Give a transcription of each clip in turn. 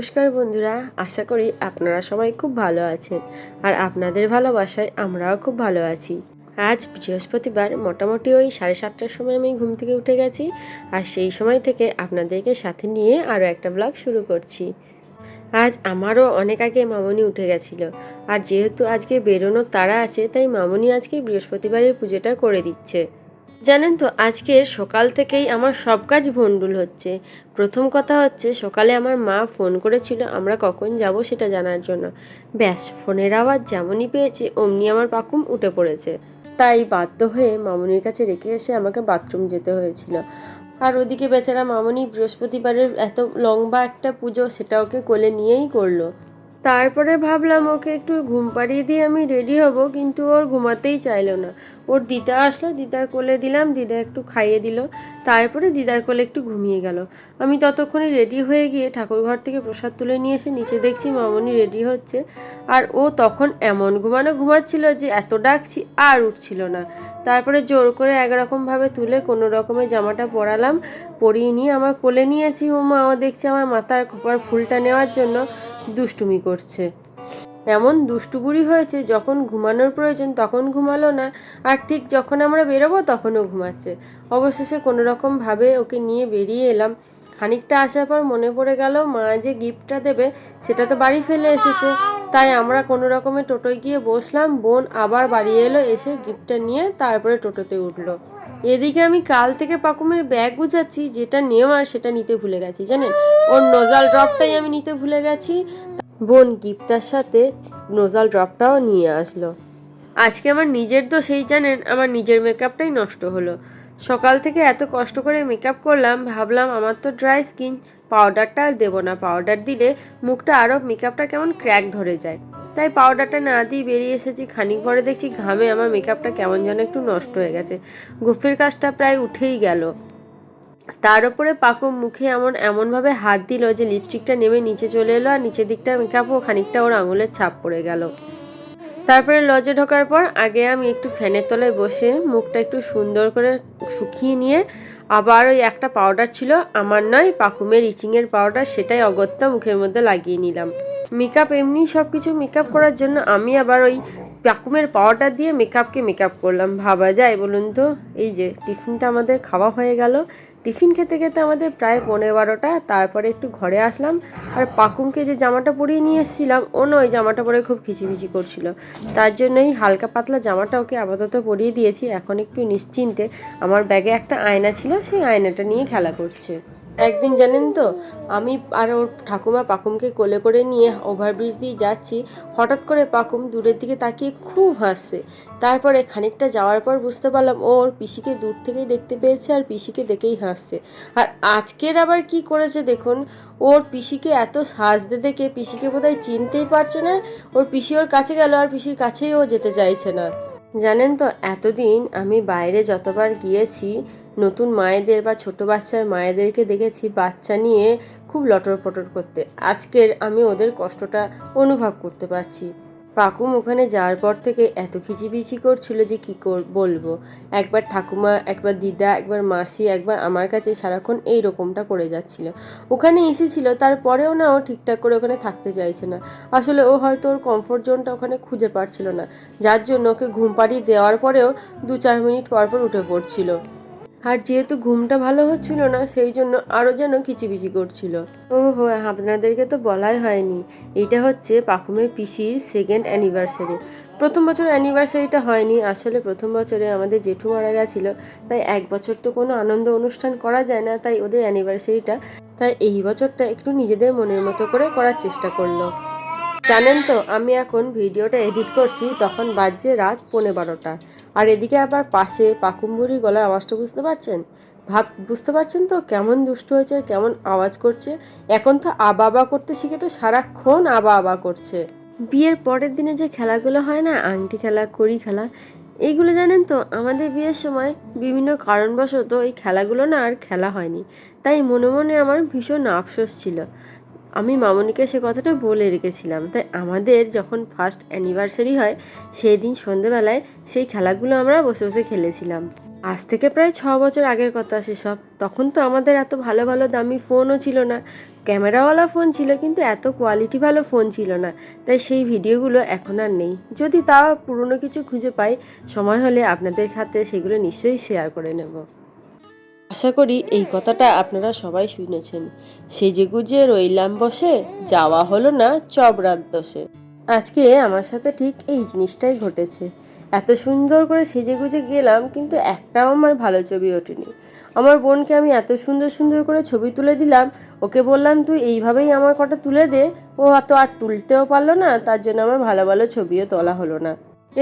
নমস্কার বন্ধুরা, আশা করি আপনারা সবাই খুব ভালো আছেন আর আপনাদের ভালোবাসায় আমরাও খুব ভালো আছি। আজ বৃহস্পতিবার মোটামুটি ওই 7:30টার সময় আমি ঘুম থেকে উঠে গেছি আর সেই সময় থেকে আপনাদেরকে সাথে নিয়ে আরও একটা ব্লগ শুরু করছি। আজ আমারও অনেক আগে মামনি উঠে গেছিল আর যেহেতু আজকে বেরোনোর তাড়া আছে তাই মামনি আজকে বৃহস্পতিবারের পুজোটা করে দিচ্ছে। জানেন তো, আজকে সকাল থেকেই আমার সব কাজ ভন্ডুল হচ্ছে। প্রথম কথা হচ্ছে, সকালে আমার মা ফোন করেছিল আমরা কখন যাব সেটা জানার জন্য। ব্যাস, ফোনের আওয়াজ যেমনই পেয়েছে অমনি আমার পাকুম উঠে পড়েছে। তাই বাধ্য হয়ে মামনির কাছে রেখে এসে আমাকে বাথরুম যেতে হয়েছিল। আর ওদিকে বেচারা মামনি বৃহস্পতিবারের এত লম্বা একটা পুজো সেটা ওকে কোলে নিয়েই করলো। তারপরে ভাবলাম ওকে একটু ঘুম পাড়িয়ে দিয়ে আমি রেডি হব, কিন্তু ওর ঘুমাতেই চাইলো না। ওর দিদা আসলো, দিদার কোলে দিলাম, দিদা একটু খাইয়ে দিল, তারপরে দিদার কোলে একটু ঘুমিয়ে গেল। আমি ততক্ষণে রেডি হয়ে গিয়ে ঠাকুরঘর থেকে প্রসাদ তুলে নিয়ে এসে নিচে দেখছি মামনি রেডি হচ্ছে। আর ও তখন এমন ঘুমাচ্ছিল যে এত ডাকছি আর উঠছিল না। তারপরে জোর করে একরকমভাবে তুলে কোনো রকমে জামাটা পরালাম, পরিয়ে নিয়ে আমার কোলে নিয়েছি। ও মা, ও দেখছি আমার মাথার খোপার ফুলটা নেওয়ার জন্য দুষ্টুমি করছে। এমন দুষ্টু বুড়ি হয়েছে, যখন ঘুমানোর প্রয়োজন তখন ঘুমালো না, আর ঠিক যখন আমরা বেরোবো তখনও ঘুমাচ্ছে। অবশেষে কোনো রকমভাবে ওকে নিয়ে বেরিয়ে এলাম। খানিকটা আসার পর মনে পড়ে গেল মা যে গিফটটা দেবে সেটা তো বাড়ি ফেলে এসেছে। তাই আমরা কোনো রকমে টোটোয় গিয়ে বসলাম। বোন আবার বাড়ি এলো, এসে গিফটটা নিয়ে তারপরে টোটোতে উঠলো। এদিকে আমি কাল থেকে পাকুমের ব্যাগ গুছাচ্ছি, যেটা নেওয়ার সেটা নিতে ভুলে গেছি। জানেন, ওর নোজাল ড্রপটাই আমি নিতে ভুলে গেছি। বোন গিফটটার সাথে নোজাল ড্রপটাও নিয়ে আসলো। আজকে আমার নিজের দোষেই জানেন, আমার নিজের মেকআপটাই নষ্ট হলো। সকাল থেকে এত কষ্ট করে মেকআপ করলাম, ভাবলাম আমার তো ড্রাই স্কিন, পাউডারটা আর দেবো না। পাউডার দিলে মুখটা আরও মেকআপটা কেমন ক্র্যাক ধরে যায়। তাই পাউডারটা না দিয়ে বেরিয়ে এসেছি। খানিক পরে দেখছি ঘামে আমার মেকআপটা কেমন যেন একটু নষ্ট হয়ে গেছে। গোফের কাজটা প্রায় উঠেই গেল। তার উপরে পাকুম মুখে এমনভাবে হাত দিল যে লিপস্টিকটা নেমে নিচে চলে এলো, আর নিচের দিকটা মেকআপও খানিকটা ওর আঙুলের ছাপ পড়ে গেল। তারপরে লজে ঢোকার পর আগে আমি একটু ফ্যানের তলায় বসে মুখটা একটু সুন্দর করে শুকিয়ে নিয়ে আবার ওই একটা পাউডার ছিল, আমার নয় পাকুমের ইচিংয়ের পাউডার, সেটাই অগত্যা মুখের মধ্যে লাগিয়ে নিলাম। মেকআপ এমনি সব কিছু মেকআপ করার জন্য আমি আবার ওই পাকুমের পাউডার দিয়ে মেকআপ করলাম। ভাবা যায় বলুন তো? এই যে টিফিনটা আমাদের খাওয়া হয়ে গেল। টিফিন খেতে খেতে আমাদের প্রায় 11:30। তারপরে একটু ঘরে আসলাম, আর পাকুমকে যে জামাটা পরিয়ে নিয়ে এসেছিলাম ও না ওই জামাটা পরে খুব খিচিমিচি করছিল। তার জন্যই হালকা পাতলা জামাটা ওকে আপাতত পরিয়ে দিয়েছি। এখন একটু নিশ্চিন্তে আমার ব্যাগে একটা আয়না ছিল, সেই আয়নাটা নিয়ে খেলা করছে। একদিন জানেন তো, আমি আর ওর ঠাকুমা পাকুমকে কোলে করে নিয়ে ওভারব্রিজ দিয়ে যাচ্ছি। হঠাৎ করে পাকুম দূরের দিকে তাকিয়ে খুব হাসছে। তারপরে খানিকটা যাওয়ার পর বুঝতে পারলাম ও ওর পিসিকে দূর থেকেই দেখতে পেয়েছে আর পিসিকে দেখেই হাসছে। আর আজকের আবার কি করেছে দেখুন, ওর পিসিকে এত সাজতে দেখে পিসিকে বোধহয় চিনতেই পারছে না। ওর পিসি ওর কাছে গেল আর পিসির কাছেই ও যেতে চাইছে না। জানেন তো, এতদিন আমি বাইরে যতবার গিয়েছি নতুন মায়েদের বা ছোট বাচ্চার মায়েদেরকে দেখেছি বাচ্চা নিয়ে খুব লটর পটর করতে। আজকের আমি ওদের কষ্টটা অনুভব করতে পারছি। পাকুম ওখানে যাওয়ার পর থেকে এত খিচিবিচি করছিল যে কী বলবো। একবার ঠাকুমা, একবার দিদা, একবার মাসি, একবার আমার কাছে সারাক্ষণ এই রকমটা করে যাচ্ছিল। ওখানে এসেছিল, তারপরেও না ও ঠিকঠাক করে ওখানে থাকতে চাইছে না। আসলে ও হয়তো ওর কমফোর্ট জোনটা ওখানে খুঁজে পাচ্ছিল না, যার জন্য ওকে ঘুম পাড়িয়ে দেওয়ার পরেও 2-4 মিনিট পর পর উঠে পড়ছিল। আর যেহেতু ঘুমটা ভালো হচ্ছিল না সেই জন্য আরও যেন কিচিবিচি করছিল। ওহো, আপনাদেরকে তো বলাই হয়নি, এইটা হচ্ছে পাকুমের পিসির সেকেন্ড অ্যানিভার্সারি। প্রথম বছর অ্যানিভার্সারিটা হয়নি, আসলে প্রথম বছরে আমাদের জেঠু মারা গেছিলো। তাই 1 বছর তো কোনো আনন্দ অনুষ্ঠান করা যায় না, তাই ওদের অ্যানিভার্সারিটা তাই এই বছরটা একটু নিজেদের মনের মতো করে করার চেষ্টা করলো। জানেন তো, আমি এখন ভিডিওটা এডিট করছি, তখন বাজছে রাত 12:15। আর এদিকে আবার পাশে পাকুম্বুরির গলার আওয়াজটা বুঝতে পারছেন তো কেমন দুষ্ট হয়েছে, কেমন আওয়াজ করছে। এখন তো আবা করতে শিখে তো সারাক্ষণ আবা করছে। বিয়ের পরের দিনে যে খেলাগুলো হয় না, আংটি খেলা, কড়ি খেলা, এইগুলো জানেন তো আমাদের বিয়ের সময় বিভিন্ন কারণবশত এই খেলাগুলো না আর খেলা হয়নি। তাই মনে মনে আমার ভীষণ আফসোস ছিল। আমি মামনিকে সে কথাটা বলে রেখেছিলাম। তাই আমাদের যখন ফার্স্ট অ্যানিভার্সারি হয় সেই দিন সন্ধেবেলায় সেই খেলাগুলো আমরা বসে বসে খেলেছিলাম। আজ থেকে প্রায় 6 বছর আগের কথা সেসব। তখন তো আমাদের এত ভালো ভালো দামি ফোনও ছিল না, ক্যামেরাওয়ালা ফোন ছিল, কিন্তু এত কোয়ালিটি ভালো ফোন ছিল না, তাই সেই ভিডিওগুলো এখন আর নেই। যদি তাও পুরনো কিছু খুঁজে পাই, সময় হলে আপনাদের সাথে সেগুলো নিশ্চয়ই শেয়ার করে নেব। আশা করি এই কথাটা আপনারা সবাই শুনেছেন, সেজেগুজে রইলাম বসে, যাওয়া হলো না চবরাত দোষে। আজকে আমার সাথে ঠিক এই জিনিসটাই ঘটেছে। এত সুন্দর করে সেজেগুজে গেলাম, কিন্তু একটাও আমার ভালো ছবি ওঠেনি। আমার বোনকে আমি এত সুন্দর সুন্দর করে ছবি তুলে দিলাম, ওকে বললাম তুই এইভাবেই আমার কটা তুলে দে, ও তো আর তুলতেও পারলো না, তার জন্য আমার ভালো ভালো ছবিও তোলা হলো না।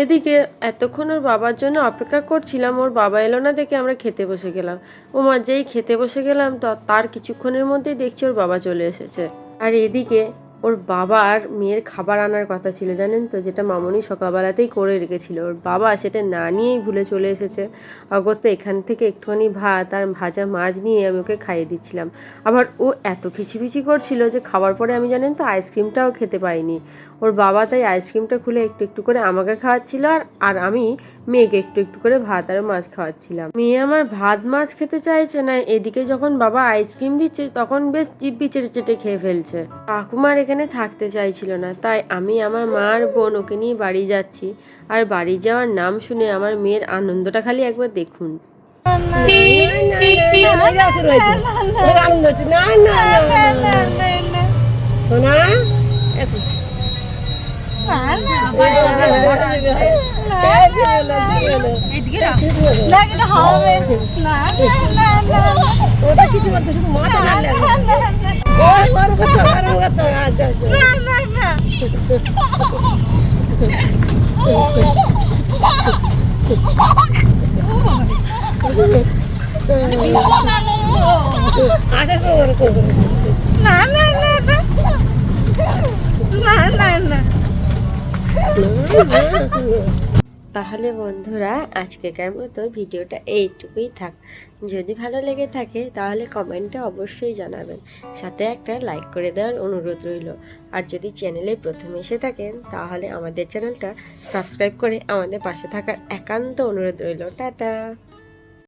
এদিকে এতক্ষণ ওর বাবার জন্য অপেক্ষা করছিলাম, ওর বাবা এলো না দেখে আমরা খেতে বসে গেলাম। মা যেই খেতে বসে গেলাম তো তার কিছুক্ষণের মধ্যেই দেখছি ওর বাবা চলে এসেছে। আর এদিকে ওর বাবার মেয়ের খাবার আনার কথা ছিল, জানেন তো, যেটা মামনি সকালবেলাতেই করে রেখেছিল, ওর বাবা সেটা না নিয়েই ভুলে চলে এসেছে। অগত্যা এখান থেকে একটুখানি ভাত আর ভাজা মাছ নিয়ে আমি ওকে খাইয়ে দিচ্ছিলাম। আবার ও এত খিচিবিচি করছিল যে খাওয়ার পরে আমি, জানেন তো, আইসক্রিমটাও খেতে পাইনি। ওর বাবা তাই আইসক্রিমটা খুলে একটু একটু করে আমাকে খাওয়াচ্ছিল, আর আমি মেয়েকে একটু একটু করে ভাত আর মাছ খাওয়াচ্ছিলাম। মেয়ে আমার ভাত মাছ খেতে চাইছে না, এদিকে যখন বাবা আইসক্রিম দিচ্ছে তখন বেশ জিব্বি চেটে চেটে খেয়ে ফেলছে। কাকুমার এখানে থাকতে চাইছিল না, তাই আমি আমার মা আর বোন ওকে নিয়ে বাড়ি যাচ্ছি। আর বাড়ি যাওয়ার নাম শুনে আমার মেয়ের আনন্দটা খালি একবার দেখুন। সোনা কিছু বলতে শুধু মাথা তাহলে বন্ধুরা, আজকেকার মতো ভিডিওটা এইটুকুই থাক। যদি ভালো লেগে থাকে তাহলে কমেন্টে অবশ্যই জানাবেন, সাথে একটা লাইক করে দেওয়ার অনুরোধ রইল। আর যদি চ্যানেলে প্রথমে এসে থাকেন তাহলে আমাদের চ্যানেলটা সাবস্ক্রাইব করে আমাদের পাশে থাকার একান্ত অনুরোধ রইল। টাটা।